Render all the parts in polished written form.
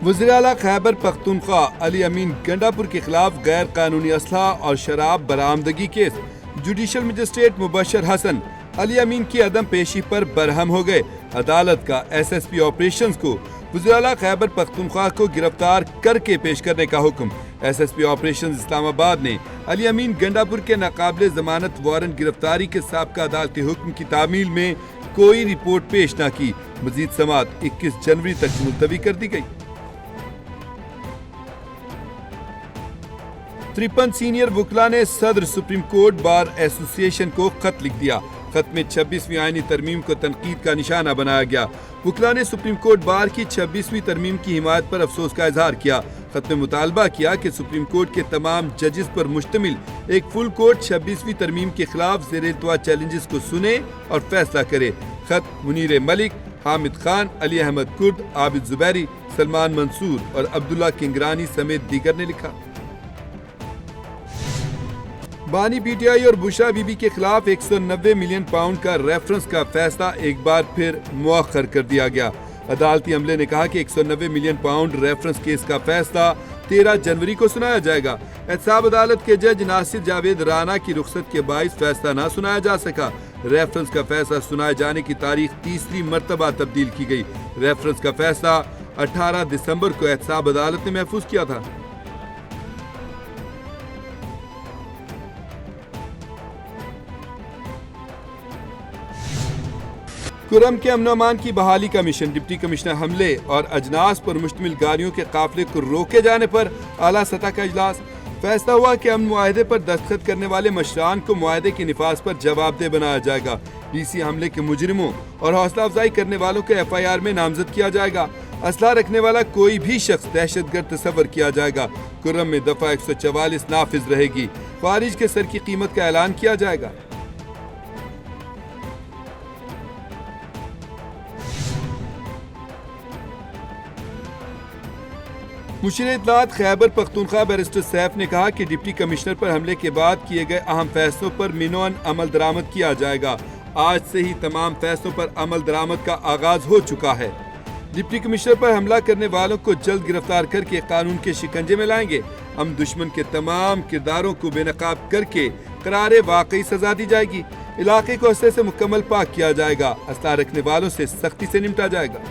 وزیر اعلیٰ خیبر پختونخوا علی امین گنڈاپور کے خلاف غیر قانونی اسلحہ اور شراب برآمدگی کیس۔ جوڈیشل مجسٹریٹ مبشر حسن علی امین کی عدم پیشی پر برہم ہو گئے۔ عدالت کا ایس ایس پی آپریشنز کو وزیر اعلیٰ خیبر پختونخوا کو گرفتار کر کے پیش کرنے کا حکم۔ ایس ایس پی آپریشنز اسلام آباد نے علی امین گنڈاپور کے ناقابل ضمانت وارنٹ گرفتاری کے سابقہ عدالتی حکم کی تعمیل میں کوئی رپورٹ پیش نہ کی۔ مزید سماعت 21 جنوری تک ملتوی کر دی گئی۔ 53 سینئر وکلاء نے صدر سپریم کورٹ بار ایسوسی ایشن کو خط لکھ دیا۔ خط میں 26ویں آئینی ترمیم کو تنقید کا نشانہ بنایا گیا۔ وکلاء نے سپریم کورٹ بار کی 26ویں ترمیم کی حمایت پر افسوس کا اظہار کیا۔ خط میں مطالبہ کیا کہ سپریم کورٹ کے تمام ججز پر مشتمل ایک فل کورٹ 26ویں ترمیم کے خلاف زیر التوا چیلنجز کو سنے اور فیصلہ کرے۔ خط منیر ملک، حامد خان، علی احمد کرد، عابد زبیری، سلمان منصور اور عبداللہ کنگرانی سمیت دیگر نے لکھا۔ بانی پی ٹی آئی اور بشرا بی بی کے خلاف 190 ملین پاؤنڈ کا ریفرنس کا فیصلہ ایک بار پھر مؤخر کر دیا گیا۔ عدالتی عملے نے کہا کہ 190 ملین پاؤنڈ ریفرنس کیس کا فیصلہ 13 جنوری کو سنایا جائے گا۔ احتساب عدالت کے جج ناصر جاوید رانا کی رخصت کے باعث فیصلہ نہ سنایا جا سکا۔ ریفرنس کا فیصلہ سنائے جانے کی تاریخ تیسری مرتبہ تبدیل کی گئی۔ ریفرنس کا فیصلہ 18 دسمبر کو احتساب عدالت نے محفوظ کیا تھا۔ کرم کے امن و امان کی بحالی کا مشن۔ ڈپٹی کمشنر حملے اور اجناس پر مشتمل گاڑیوں کے قافلے کو روکے جانے پر اعلیٰ سطح کا اجلاس۔ فیصلہ ہوا کہ امن معاہدے پر دستخط کرنے والے مشران کو معاہدے کے نفاذ پر جواب دہ بنایا جائے گا۔ ڈی سی حملے کے مجرموں اور حوصلہ افزائی کرنے والوں کو ایف آئی آر میں نامزد کیا جائے گا۔ اسلحہ رکھنے والا کوئی بھی شخص دہشت گرد تصور کیا جائے گا۔ کرم میں دفعہ 144 نافذ رہے گی۔ خارج کے سر کی قیمت کا اعلان کیا جائے گا۔ مشیر اطلاعات خیبر پختونخوا بیرسٹر سیف نے کہا کہ ڈپٹی کمشنر پر حملے کے بعد کیے گئے اہم فیصلوں پر منوعاً عمل درآمد کیا جائے گا۔ آج سے ہی تمام فیصلوں پر عمل درآمد کا آغاز ہو چکا ہے۔ ڈپٹی کمشنر پر حملہ کرنے والوں کو جلد گرفتار کر کے قانون کے شکنجے میں لائیں گے۔ ہم دشمن کے تمام کرداروں کو بے نقاب کر کے قرار واقعی سزا دی جائے گی۔ علاقے کو اسلحے سے مکمل پاک کیا جائے گا۔ اسلحہ رکھنے والوں سے سختی سے نمٹا جائے گا۔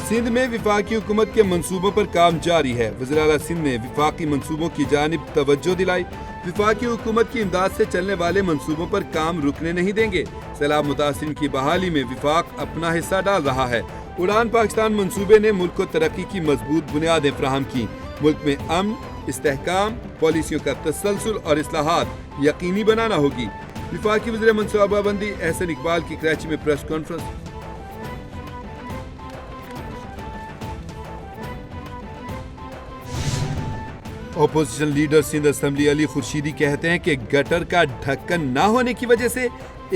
سندھ میں وفاقی حکومت کے منصوبوں پر کام جاری ہے۔ وزیر اعلیٰ سندھ نے وفاقی منصوبوں کی جانب توجہ دلائی۔ وفاقی حکومت کی امداد سے چلنے والے منصوبوں پر کام رکنے نہیں دیں گے۔ سیلاب متاثرین کی بحالی میں وفاق اپنا حصہ ڈال رہا ہے۔ اڑان پاکستان منصوبے نے ملک کو ترقی کی مضبوط بنیادیں فراہم کی۔ ملک میں امن، استحکام، پالیسیوں کا تسلسل اور اصلاحات یقینی بنانا ہوگی۔ وفاقی وزیر منصوبہ بندی احسن اقبال کی کراچی میں press conference. Opposition leader Sindh assembly Ali Khurshidi کہتے ہیں کہ گٹر کا ڈھکن نہ ہونے کی وجہ سے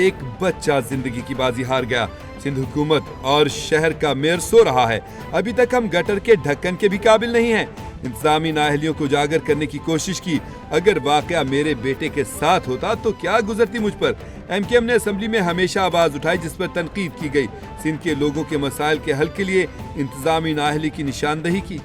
ایک بچہ زندگی کی بازی ہار گیا۔ سندھ حکومت اور شہر کا میئر سو رہا ہے۔ ابھی تک ہم گٹر کے ڈھکن کے بھی قابل نہیں ہیں۔ انتظامی نااہلیوں کو اجاگر کرنے کی کوشش کی۔ اگر واقعہ میرے بیٹے کے ساتھ ہوتا تو کیا گزرتی مجھ پر۔ ایم کیو ایم نے اسمبلی میں ہمیشہ آواز اٹھائی جس پر تنقید کی گئی۔ سندھ کے لوگوں کے مسائل کے حل کے لیے انتظامی نااہلی کی نشاندہی کی۔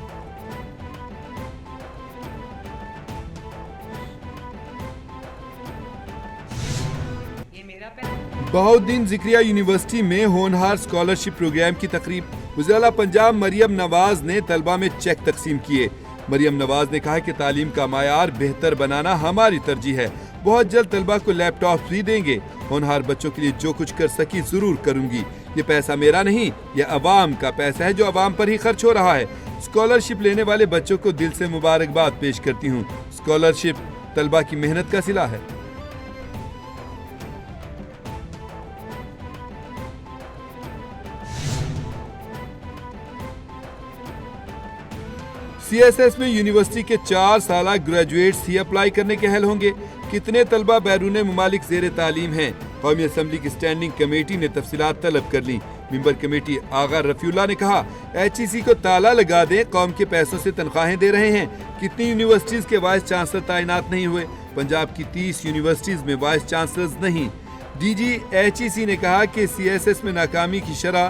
بہاؤالدین ذکریہ یونیورسٹی میں ہونہار اسکالرشپ پروگرام کی تقریب۔ وزیر اعلیٰ پنجاب مریم نواز نے طلبہ میں چیک تقسیم کیے۔ مریم نواز نے کہا کہ تعلیم کا معیار بہتر بنانا ہماری ترجیح ہے۔ بہت جلد طلبہ کو لیپ ٹاپ بھی دیں گے۔ ہونہار بچوں کے لیے جو کچھ کر سکی ضرور کروں گی۔ یہ پیسہ میرا نہیں، یہ عوام کا پیسہ ہے جو عوام پر ہی خرچ ہو رہا ہے۔ اسکالرشپ لینے والے بچوں کو دل سے مبارکباد پیش کرتی ہوں۔ اسکالرشپ طلبہ کی محنت کا صلہ ہے۔ سی ایس ایس میں یونیورسٹی کے 4 سالہ گریجویٹس ہی اپلائی کرنے کے حل ہوں گے۔ کتنے طلبہ بیرون ممالک زیر تعلیم ہیں؟ قومی اسمبلی کی اسٹینڈنگ کمیٹی نے تفصیلات طلب کر لیں۔ ممبر کمیٹی آغا رفیع اللہ نے کہا ایچ ای سی کو تالا لگا دیں، قوم کے پیسوں سے تنخواہیں دے رہے ہیں۔ کتنی یونیورسٹیز کے وائس چانسلر تعینات نہیں ہوئے؟ پنجاب کی 30 یونیورسٹیز میں وائس چانسلرز نہیں۔ ڈی جی ایچ ای سی نے کہا کہ سی ایس ایس میں ناکامی کی شرح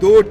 2